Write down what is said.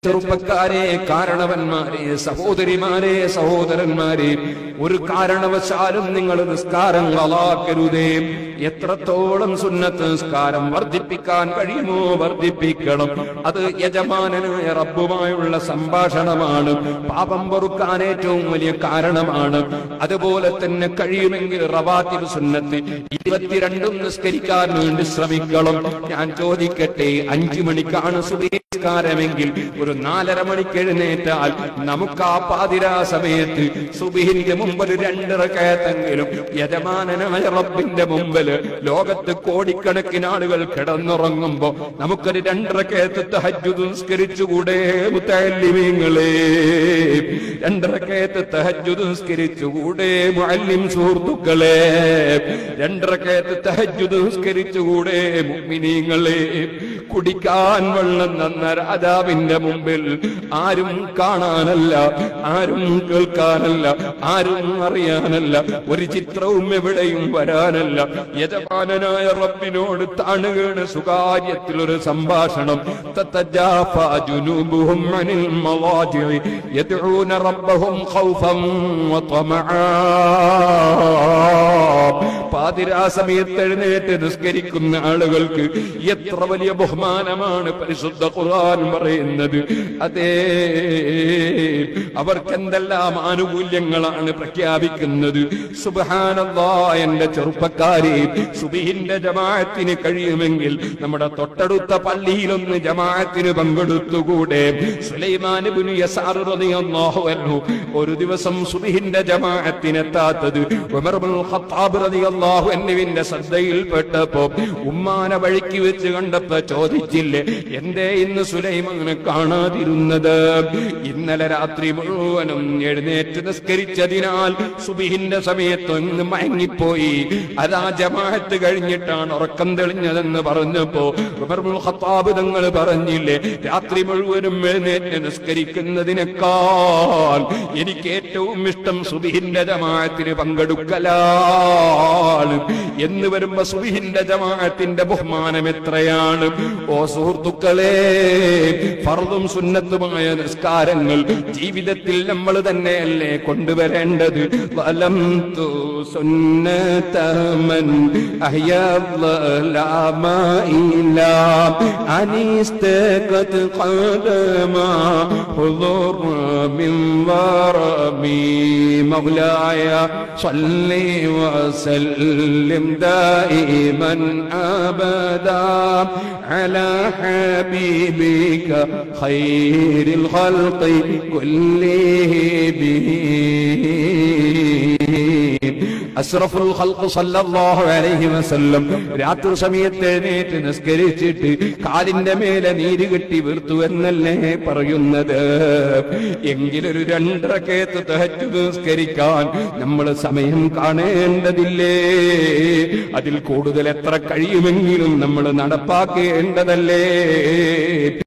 ചെറുപ്പക്കാരെ, കാരണവന്മാരെ, സഹോദരിമാരെ, സഹോദരന്മാരെ, ഒരു കാരണവശാലും നിങ്ങൾ നിസ്കാരം കളാക്കരുതേ. എത്രത്തോളം സുന്നത്ത് നിസ്കാരം വർദ്ധിപ്പിക്കാൻ കഴിയുമോ വർദ്ധിപ്പിക്കണം. അത് യജമാനനായ റബ്ബുമായുള്ള സംഭാഷണമാണ്. പാപം പൊറുക്കാൻ ഏറ്റവും വലിയ കാരണമാണ്. അതുപോലെ തന്നെ കഴിയുമെങ്കിൽ റവാത്തിബ് സുന്നത്ത് 22 നിസ്കരിക്കാൻ വേണ്ടി ശ്രമിക്കണം. ഞാൻ ചോദിക്കട്ടെ, 5 മണിക്കാണ് സുബഹി നിസ്കാരമെങ്കിൽ ഒരു 4:30 മണിക്ക് എഴുന്നേറ്റാൽ നമുക്ക് ആ പാതിരാ സമയത്ത് സുബഹിന്റെ മുമ്പിൽ 2 റക്അത്തെങ്കിലും യജമാനനായ റബ്ബിന്റെ മുമ്പിൽ ലോകത്ത് കോടിക്കണക്കിന് ആളുകൾ കിടന്നുറങ്ങുമ്പോ നമുക്കൊരു 2 റക്അത്ത് തഹജ്ജുദ് നിസ്കരിച്ചുകൂടെ മുതഅല്ലിമീങ്ങളെ? 2 റക്അത്ത് തഹജ്ജുദ് നിസ്കരിച്ചുകൂടെ മുഅല്ലിം സുഹൃത്തുക്കളെ? 2 റക്അത്ത് തഹജ്ജുദ് നിസ്കരിച്ചുകൂടെ മുഅ്മിനീങ്ങളെ? കുടിക്കാൻ വെള്ളം തന്ന രാജാവിന്റെ മുമ്പിൽ ആരും കാണാനല്ല, ആരും കേൾക്കാനല്ല, ആരും അറിയാനല്ല, ഒരു ചിത്രവും എവിടെയും വരാനല്ല, യജമാനനായ റബ്ബിനോട് താണുകേണ് സ്വകാര്യത്തിൽ ഒരു സംഭാഷണം. തതജാഫാ ജുനൂബുഹും അനിൽ മവാജിഇ യദ്ഊന റബ്ബഹും ഖൗഫൻ വതമആ. പാതിരാ സമയത്ത് എഴുന്നേറ്റ് നിസ്കരിക്കുന്ന ആളുകൾക്ക് എത്ര വലിയ ബഹുമാനമാണ് പരിശുദ്ധ ഖുർആൻ പറയുന്നത്. അതേ, അവർക്ക് എന്തെല്ലാം ആനുകൂല്യങ്ങളാണ് പ്രഖ്യാപിക്കുന്നത്. സുബ്ഹാനല്ലാഹ്. എന്റെ ചെറുപ്പക്കാരെ, സുബ്ഹിന്റെ ജമാഅത്തിന് കഴിയുമെങ്കിൽ നമ്മുടെ തൊട്ടടുത്ത പള്ളിയിലൊന്ന് ജമാഅത്തിന് പങ്കെടുത്തുകൂടെ? സുലൈമാൻ ഇബ്നു യസാർ റളിയല്ലാഹു അൻഹു ഒരു ദിവസം സുബ്ഹിന്റെ ജമാഅത്തിനെത്താത്തത് ഉമർ ഇബ്നുൽ ഖത്താബ് റളിയല്ലാഹു അൻഹുവിന്റെ ശ്രദ്ധയിൽപ്പെട്ടപ്പോ ഉമ്മാനെ വഴിക്ക് വെച്ച് കണ്ടപ്പോ ചോദിച്ചില്ലേ, എന്തേ ഇന്ന് സുലൈമാനെ കാണാതിരുന്നത്? ഇന്നലെ രാത്രി മുഴുവനും എഴുന്നേറ്റ് നിസ്കരിച്ചതിനാൽ സുബ്ഹിന്റെ സമയത്ത് ഒന്ന് മയങ്ങിപ്പോയി. അതാ ജമാഅത്ത് കഴിഞ്ഞിട്ടാണ് ഉറക്കം തെളിഞ്ഞതെന്ന് പറഞ്ഞപ്പോ ഉമർ ഇബ്നുൽ ഖത്താബ് തങ്ങൾ പറഞ്ഞില്ലേ, രാത്രി മുഴുവനും എഴുന്നേറ്റ് നിസ്കരിക്കുന്നതിനേക്കാൾ എനിക്ക് ഏറ്റവും ഇഷ്ടം സുബ്ഹിന്റെ ജമാഅത്തിന് പങ്കെടുക്കലാണ് എന്ന് വരുമ്പോ സുബ്ഹിന്റെ ജമാഅത്തിന്റെ ബഹുമാനം എത്രയാണ്! ഓ സുഹൃത്തുക്കളെ, ഫർളും സുന്നത്തുമായ നിസ്കാരങ്ങൾ ജീവിതത്തിൽ നമ്മൾ തന്നെയല്ലേ കൊണ്ടുവരേണ്ടത്? വലംതു സുന്നതമൻ അഹ്യദ്ദലാമ ഇലാ അനിസ്തഖത് ഖദമാ ഹുദൂർ മിൻ വറമി മൗലായ സ്വല്ലി വസല്ലിം ദായിമൻ അബദാ അലാ ഹബീബിക ഖൈറിൽ ഖൽഖി കുല്ലിഹിം അഷ്റഫുൽ ഖൽഖ് സല്ലല്ലാഹു അലൈഹി വസല്ലം രാത്രി സമയത്ത് എഴുന്നേറ്റ് നിസ്കരിച്ചിട്ട് കാലിന്റെ മേലെ നീര് കെട്ടി വീർത്തു എന്നല്ലേ പറയുന്നത്? എങ്കിലൊരു 2 റക്അത്ത് തഹജ്ജുദ് നിസ്കരിക്കാൻ നമ്മൾ സമയം കാണേണ്ടതില്ലേ? അതിൽ കൂടുതൽ എത്ര കഴിയുമെങ്കിലും നമ്മൾ നടപ്പാക്കേണ്ടതല്ലേ?